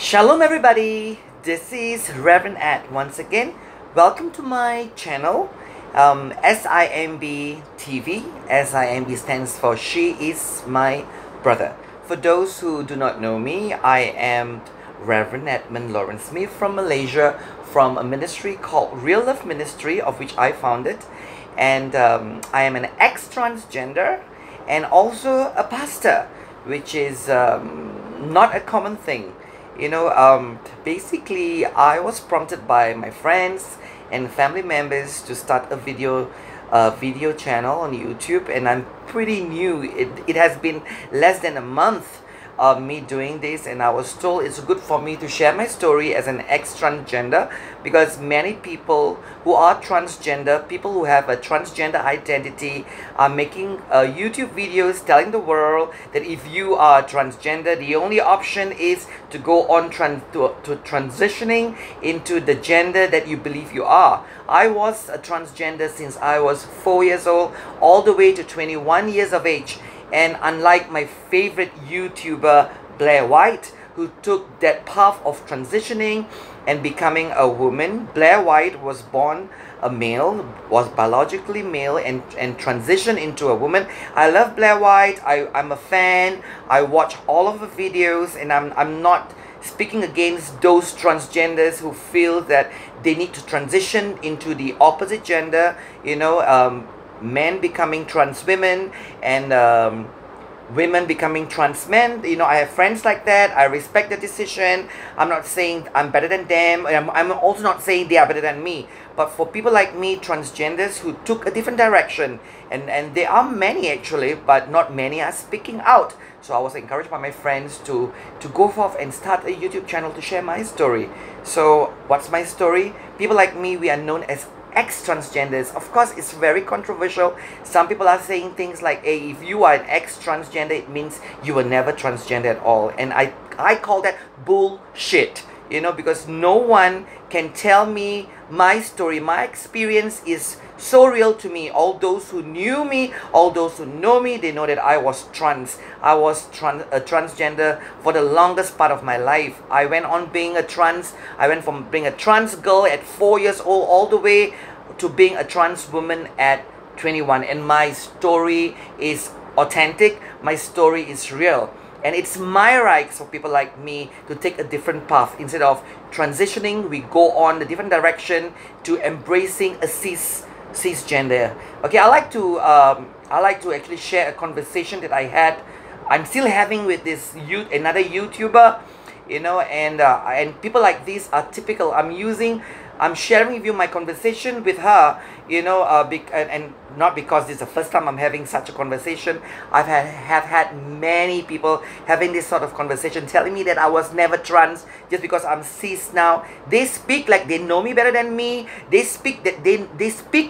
Shalom everybody, this is Reverend Ed once again. Welcome to my channel, SIMB TV. SIMB stands for She Is My Brother. For those who do not know me, I am Reverend Edmund Lawrence Smith from Malaysia, from a ministry called Real Love Ministry, of which I founded. And I am an ex-transgender and also a pastor, which is not a common thing. Basically, I was prompted by my friends and family members to start a video channel on YouTube, and I'm pretty new. It has been less than a month of me doing this, and I was told it's good for me to share my story as an ex-transgender, because many people who are transgender, people who have a transgender identity, are making YouTube videos telling the world that if you are transgender, the only option is to go on to transitioning into the gender that you believe you are. I was a transgender since I was 4 years old all the way to 21 years of age. And unlike my favorite YouTuber, Blair White, who took that path of transitioning and becoming a woman, Blair White was born a male, was biologically male, and transitioned into a woman. I love Blair White. I'm a fan. I watch all of the videos, and I'm not speaking against those transgenders who feel that they need to transition into the opposite gender, men becoming trans women and women becoming trans men. I have friends like that. I respect the decision. I'm not saying I'm better than them. I'm also not saying they are better than me. But for people like me, transgenders who took a different direction, and there are many actually, but not many are speaking out. So I was encouraged by my friends to go forth and start a YouTube channel to share my story. So what's my story? People like me, we are known as ex-transgenders. Of course, it's very controversial. Some people are saying things like, hey, if you are an ex-transgender, it means you were never transgender at all. And I call that bullshit, because no one can tell me my story. My experience is so real to me. All those who knew me, all those who know me, they know that I was trans. I was a transgender for the longest part of my life. I went on being a trans. I went from being a trans girl at 4 years old all the way to being a trans woman at 21. And my story is authentic. My story is real. And it's my right for people like me to take a different path. Instead of transitioning, we go on a different direction to embracing a cisgender. Okay, I like to actually share a conversation that I had. I'm still having with this another YouTuber, and people like these are typical. I'm sharing with you my conversation with her, and not because this is the first time I'm having such a conversation. Have had many people having this sort of conversation, telling me that I was never trans just because I'm cis now. They speak like they know me better than me. They speak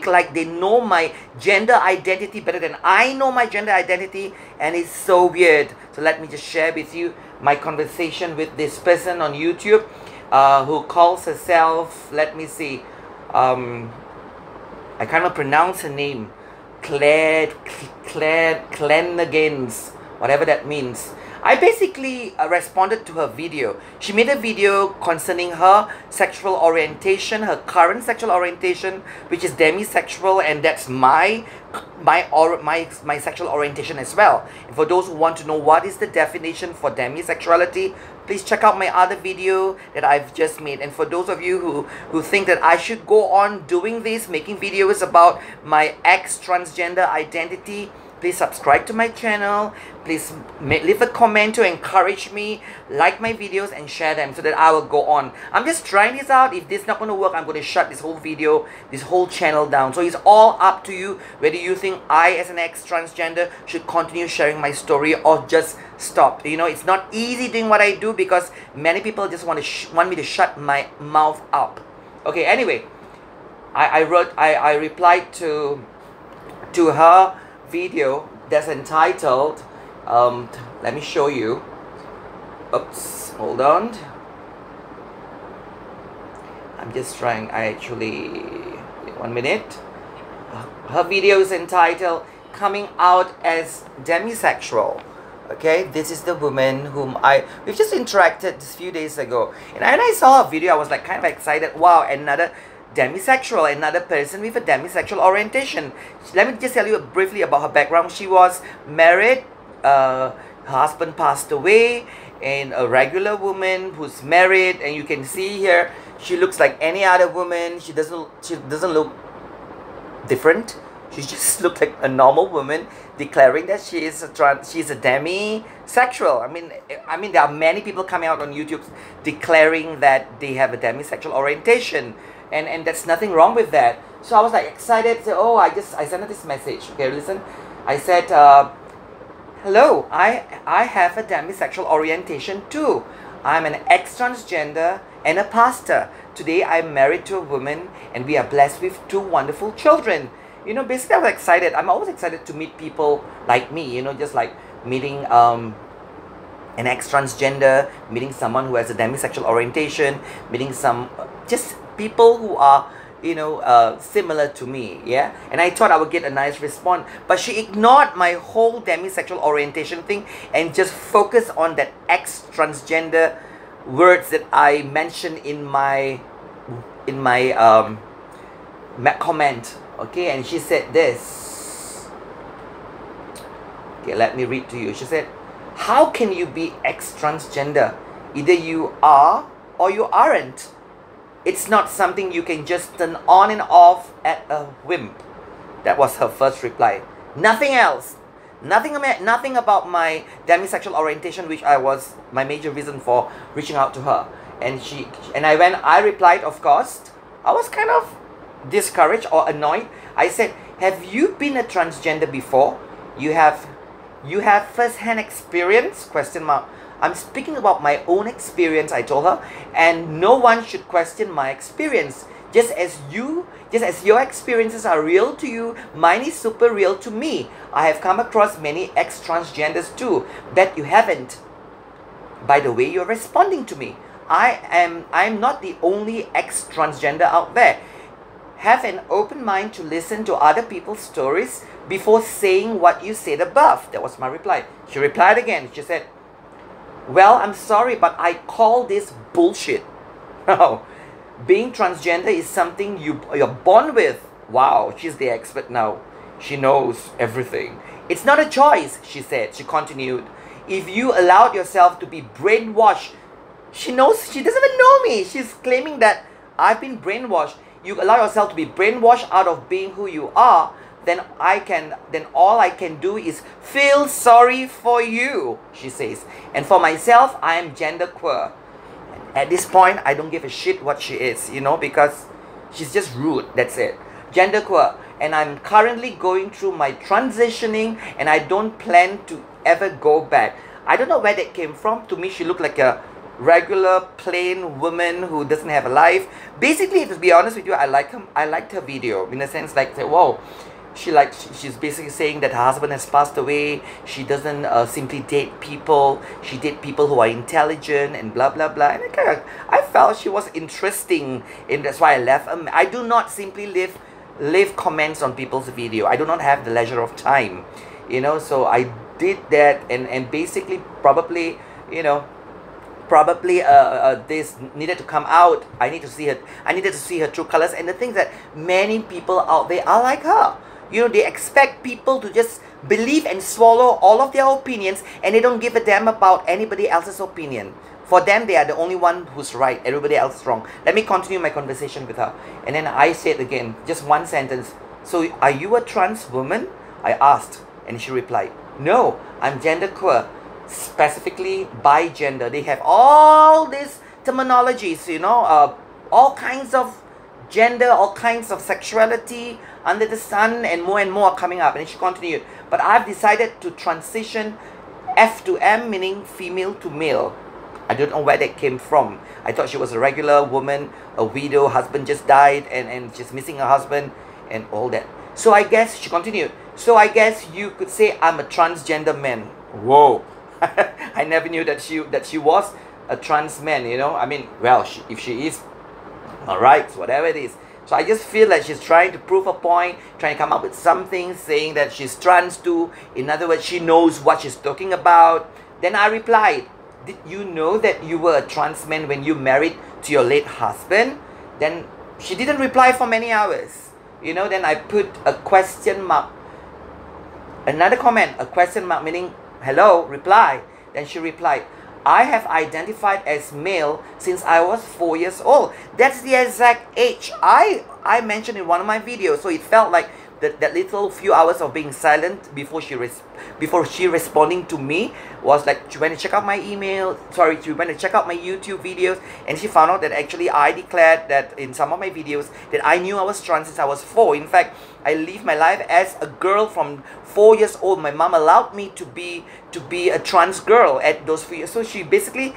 like they know my gender identity better than I know my gender identity, and it's so weird. So let me just share with you my conversation with this person on YouTube, who calls herself, let me see, I cannot pronounce her name, Clenagans, whatever that means. I basically responded to her video. She made a video concerning her sexual orientation, her current sexual orientation, which is demisexual, and that's my sexual orientation as well. And for those who want to know what is the definition for demisexuality, please check out my other video that I've just made. And for those of you who think that I should go on doing this, making videos about my ex-transgender identity, please subscribe to my channel. Please leave a comment to encourage me, like my videos and share them so that I will go on. I'm just trying this out. If this is not going to work, I'm going to shut this whole video, this whole channel down. So it's all up to you whether you think I as an ex-transgender should continue sharing my story or just stop. It's not easy doing what I do because many people just want me to shut my mouth up. Okay, anyway, I replied to her video that's entitled, let me show you. Oops, hold on. I'm just trying, wait 1 minute. Her video is entitled Coming Out as Demisexual. Okay, this is the woman whom we've just interacted a few days ago. And I saw her video, I was like kind of excited. Wow, another demisexual, another person with a demisexual orientation. Let me just tell you briefly about her background. She was married, her husband passed away, and a regular woman who's married, and you can see here, she looks like any other woman. She doesn't look different. She just looks like a normal woman declaring that she's a demisexual. I mean, there are many people coming out on YouTube declaring that they have a demisexual orientation, and that's nothing wrong with that. So I was like excited. So, oh, I sent her this message. Okay, listen. I said, hello. I have a demisexual orientation too. I'm an ex-transgender and a pastor. Today I'm married to a woman, and we are blessed with 2 wonderful children. You know, basically I was excited. I'm always excited to meet people like me, you know, just like meeting an ex-transgender, meeting someone who has a demisexual orientation, meeting some, just people who are, you know, similar to me, yeah? And I thought I would get a nice response, but she ignored my whole demisexual orientation thing and just focused on that ex-transgender words that I mentioned in my comment. Okay, and she said this. Okay, let me read to you. She said, how can you be ex-transgender? Either you are or you aren't. It's not something you can just turn on and off at a whim. That was her first reply. Nothing else. Nothing about my demisexual orientation, which was my major reason for reaching out to her. And when I replied, of course, I was kind of discouraged or annoyed. I said, have you been a transgender before? You have first-hand experience? ? I'm speaking about my own experience, I told her, and no one should question my experience. Just as your experiences are real to you, mine is super real to me. I have come across many ex-transgenders too. Bet you haven't. By the way you're responding to me. I'm not the only ex-transgender out there. Have an open mind to listen to other people's stories before saying what you said above. That was my reply. She replied again. She said, well, I'm sorry, but I call this bullshit. Oh, being transgender is something you're born with. Wow, she's the expert now. She knows everything. It's not a choice, she said. She continued. If you allowed yourself to be brainwashed, she doesn't even know me. She's claiming that I've been brainwashed. You allow yourself to be brainwashed out of being who you are, then all I can do is feel sorry for you, she says. And for myself, I am genderqueer. At this point, I don't give a shit what she is, you know, because she's just rude, that's it. Genderqueer. And I'm currently going through my transitioning, and I don't plan to ever go back. I don't know where that came from. To me, she looked like a regular plain woman who doesn't have a life. Basically, to be honest with you, I liked her video in a sense, like, whoa, she's basically saying that her husband has passed away. She doesn't simply date people. She dates people who are intelligent and blah blah blah. And I felt she was interesting, and that's why I left. I do not simply leave comments on people's video. I do not have the leisure of time, you know. So I did that, and basically probably, you know, this needed to come out. I needed to see her true colors. And the thing that many people out there are like her. You know, they expect people to just believe and swallow all of their opinions, and they don't give a damn about anybody else's opinion. For them, they are the only one who's right. Everybody else is wrong. Let me continue my conversation with her. And then I said again, just one sentence. So, are you a trans woman? I asked. And she replied, no, I'm genderqueer. Specifically by gender. They have all these terminologies, you know, all kinds of gender, all kinds of sexuality under the sun, and more are coming up. And she continued, but I've decided to transition F to M, meaning female to male. I don't know where that came from. I thought she was a regular woman, a widow, husband just died, and she's missing her husband and all that. So I guess, she continued, so I guess you could say I'm a transgender man. Whoa. I never knew that she was a trans man, you know. I mean, well, if she is, alright, whatever it is. So I just feel like she's trying to prove a point, trying to come up with something, saying that she's trans too. In other words, she knows what she's talking about. Then I replied, did you know that you were a trans man when you married to your late husband? Then she didn't reply for many hours. You know, then I put a question mark. Another comment, a question mark, meaning, hello, reply. Then she replied, I have identified as male since I was 4 years old. That's the exact age I mentioned in one of my videos. So it felt like that little few hours of being silent before she responding to me was like she went to check out my email. Sorry, she went to check out my YouTube videos, and she found out that actually I declared that in some of my videos that I knew I was trans since I was 4. In fact, I lived my life as a girl from 4 years old. My mom allowed me to be a trans girl at those 4 years. So she basically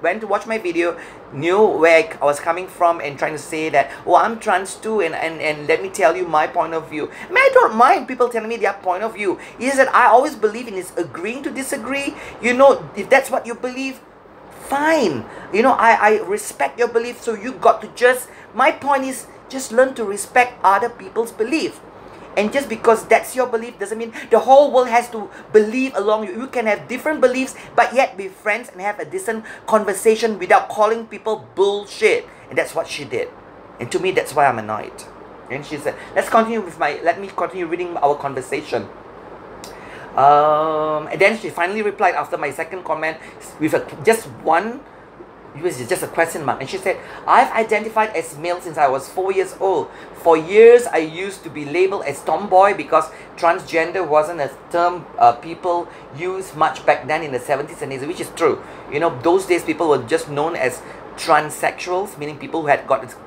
went to watch my video, knew where I was coming from, and trying to say that, oh, I'm trans too, and let me tell you my point of view. I mean, I don't mind people telling me their point of view. It's that I always believe in is agreeing to disagree. You know, if that's what you believe, fine. You know, I respect your belief, so you got to my point is, just learn to respect other people's belief. And just because that's your belief doesn't mean the whole world has to believe along you. You can have different beliefs, but yet be friends and have a decent conversation without calling people bullshit. And that's what she did. And to me, that's why I'm annoyed. And she said, let me continue reading our conversation. And then she finally replied after my second comment with it was just a question mark. And she said, I've identified as male since I was 4 years old. For years, I used to be labeled as tomboy because transgender wasn't a term people used much back then in the 70s and 80s, which is true. You know, those days people were just known as transsexuals, meaning people who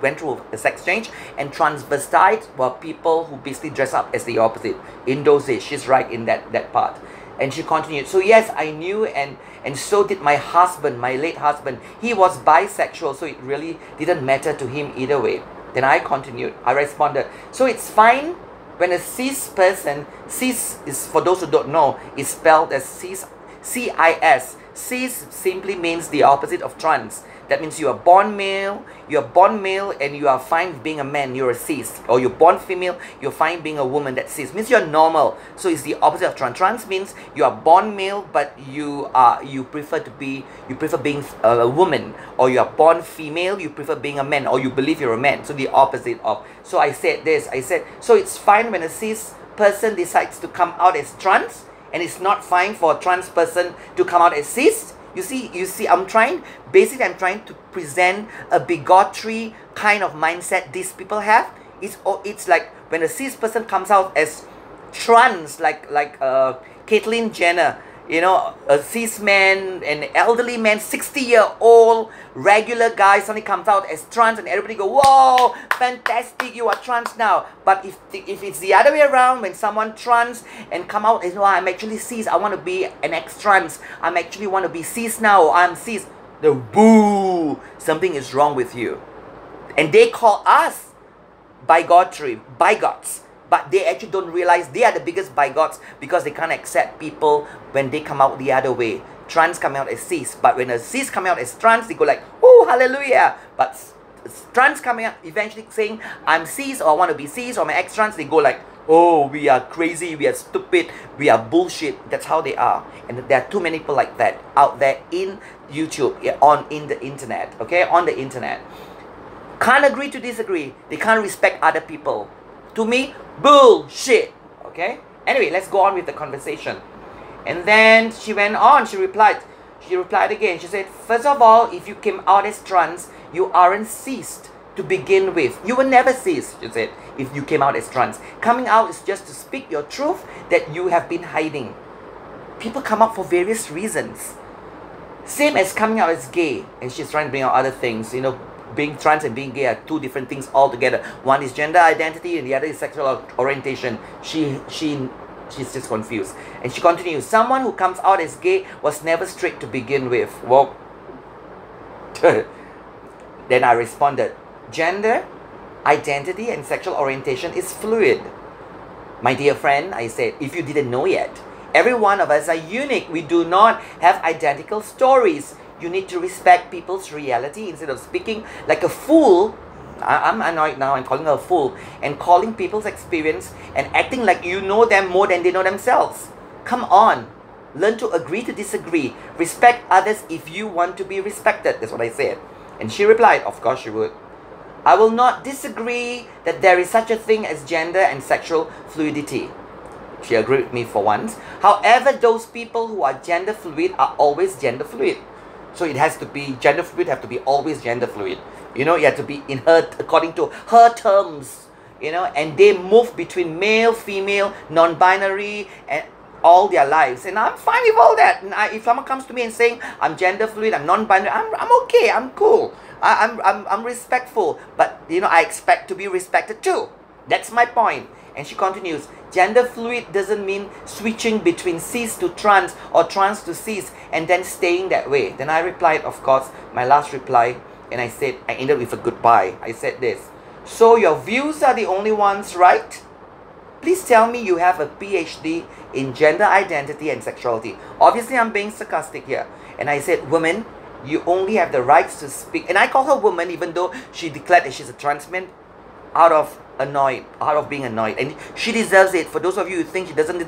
went through a sex change, and transvestites were people who basically dress up as the opposite. In those days, she's right in that part. And she continued, so yes, I knew, and so did my husband, my late husband. He was bisexual, so it really didn't matter to him either way. Then I continued, I responded, so it's fine when a cis person, cis is, for those who don't know, is spelled as cis, C-I-S. Cis simply means the opposite of trans. That means you are born male, and you are fine with being a man, you're a cis. Or you're born female, you're fine being a woman, that's cis. Means you're normal. So it's the opposite of trans. Trans means you are born male, but you prefer being a woman. Or you are born female, you prefer being a man, or you believe you're a man. So the opposite of. So I said this, so it's fine when a cis person decides to come out as trans, and it's not fine for a trans person to come out as cis. You see, I'm trying to present a bigotry kind of mindset these people have. It's like when a cis person comes out as trans, like Caitlyn Jenner, you know, a cis man, an elderly man, 60-year-old, regular guy suddenly comes out as trans, and everybody go, whoa, fantastic, you are trans now. But if it's the other way around, when someone trans and come out as, no, I'm actually cis, I want to be an ex-trans, I actually want to be cis now, I'm cis, the boo, something is wrong with you. And they call us bigots. But they actually don't realize they are the biggest bigots because they can't accept people when they come out the other way. Trans come out as cis, but when a cis come out as trans, they go like, oh, hallelujah. But trans coming out eventually saying, I'm cis, or I want to be cis, or my ex-trans, they go like, oh, we are crazy, we are stupid, we are bullshit. That's how they are. And there are too many people like that out there in YouTube, in the internet, okay, on the internet. Can't agree to disagree. They can't respect other people. To me, bullshit. Okay? Anyway, let's go on with the conversation. And then she went on, she replied again. She said, first of all, if you came out as trans, you aren't cis to begin with. You were never cis, she said, if you came out as trans. Coming out is just to speak your truth that you have been hiding. People come out for various reasons. Same as coming out as gay. And she's trying to bring out other things, you know. Being trans and being gay are two different things altogether. One is gender identity and the other is sexual orientation. She's just confused. And she continues, someone who comes out as gay was never straight to begin with. Well, then I responded, gender, identity and sexual orientation is fluid. My dear friend, I said, if you didn't know yet, every one of us are unique. We do not have identical stories. You need to respect people's reality instead of speaking like a fool I'm annoyed now and calling her a fool and calling people's experience and acting like you know them more than they know themselves. Come on. Learn to agree to disagree. Respect others if you want to be respected. That's what I said. And she replied, of course she would. I will not disagree that there is such a thing as gender and sexual fluidity. She agreed with me for once. However, those people who are gender fluid are always gender fluid. So it has to be, gender fluid have to be always gender fluid. You know, you have to be in her, according to her terms. You know, and they move between male, female, non-binary, and all their lives. And I'm fine with all that. And if someone comes to me and saying, I'm gender fluid, I'm non-binary, I'm okay, I'm cool. I'm respectful. But, you know, I expect to be respected too. That's my point. And she continues, gender fluid doesn't mean switching between cis to trans or trans to cis and then staying that way. Then I replied, of course, my last reply, and I said, I ended with a goodbye. I said this, so your views are the only ones, right? Please tell me you have a PhD in gender identity and sexuality. Obviously, I'm being sarcastic here. And I said, woman, you only have the rights to speak. And I call her woman even though she declared that she's a trans man out of being annoyed. And she deserves it. For those of you who think she doesn't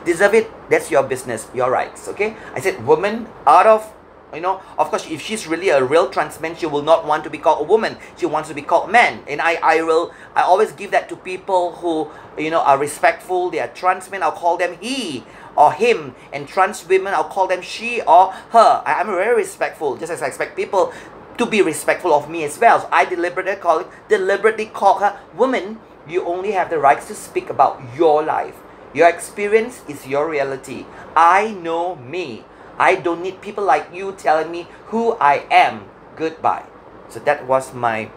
deserve it, that's your business, your rights, okay? I said, woman, out of, you know, of course, if she's really a real trans man, she will not want to be called a woman. She wants to be called man. And I always give that to people who, you know, are respectful. They are trans men, I'll call them he or him. And trans women, I'll call them she or her. I'm very respectful, just as I expect people to be respectful of me as well. So I deliberately call her woman. You only have the rights to speak about your life. Your experience is your reality. I know me. I don't need people like you telling me who I am. Goodbye. So that was my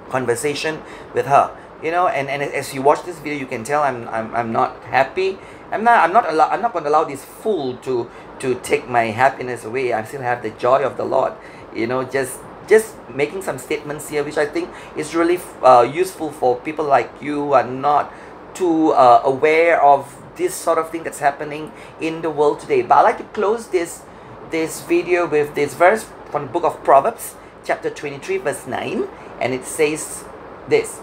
conversation with her. You know, and as you watch this video, you can tell I'm not happy. I'm not going to allow this fool to take my happiness away. I still have the joy of the Lord. You know, just making some statements here, which I think is really useful for people like you who are not too aware of this sort of thing that's happening in the world today. But I'd like to close this video with this verse from the book of Proverbs, chapter 23, verse 9. And it says this,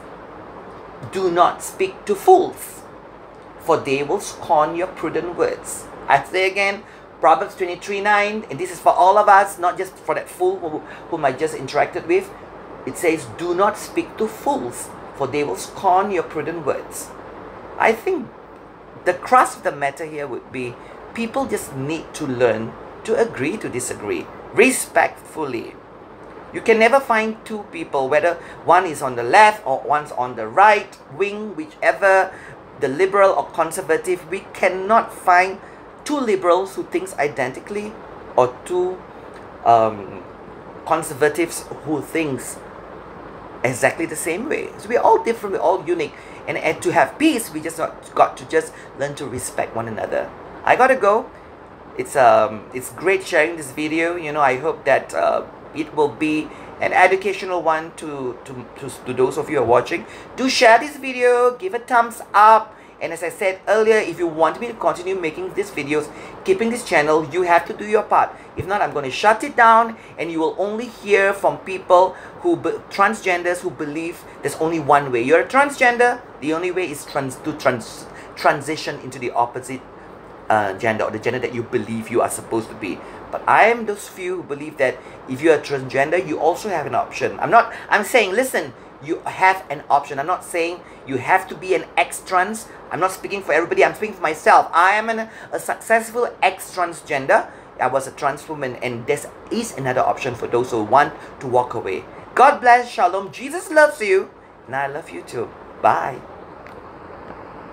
do not speak to fools, for they will scorn your prudent words. I say again, Proverbs 23:9, and this is for all of us, not just for that fool whom I just interacted with. It says, do not speak to fools, for they will scorn your prudent words. I think the crux of the matter here would be, people just need to learn to agree to disagree, respectfully. You can never find two people, whether one is on the left or one's on the right wing, whichever, the liberal or conservative. We cannot find two liberals who thinks identically or two conservatives who thinks exactly the same way. So we're all different, we're all unique. And to have peace, we just got to just learn to respect one another. I gotta go. It's great sharing this video. You know, I hope that it will be an educational one to those of you who are watching. Do share this video, give a thumbs up. And as I said earlier, if you want me to continue making these videos, keeping this channel, you have to do your part. If not, I'm going to shut it down, and you will only hear from people transgenders who believe there's only one way. You're a transgender, the only way is transition into the opposite gender, or the gender that you believe you are supposed to be. But I am those few who believe that if you're a transgender, you also have an option. I'm saying, listen, you have an option. I'm not saying you have to be an ex-trans. I'm not speaking for everybody. I'm speaking for myself. I am a successful ex-transgender. I was a trans woman, and there is another option for those who want to walk away. God bless. Shalom. Jesus loves you, and I love you too. Bye.